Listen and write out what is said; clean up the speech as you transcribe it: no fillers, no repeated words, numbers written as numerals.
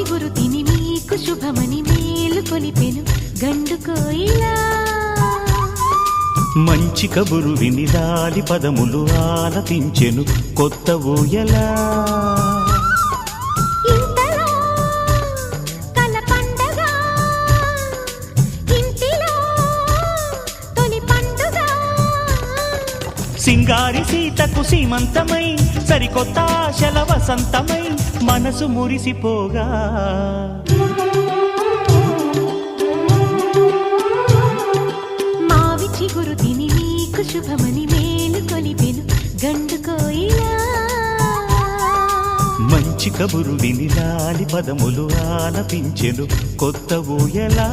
చిగురు తిని మీకు శుభమని మేలు కొలిపెను గండు కోయిలా. మంచి కబురు విని లాలి పదములు ఆలపించెను కొత్త ఊయలా. ఇంతలో కల పండగ, ఇంటిలో తొలి పండుగ. సింగారి సీతకు సీమంతమై సరికొత్త ఆశల వసంతమై మనసు మురిసిపోగా. మావి చిగురు తిని మీకు శుభమని మేలు కొలిపెను గండు కోయిలా. మంచి కబురు విని లాలి పదములు ఆలపించెను కొత్త ఊయలా.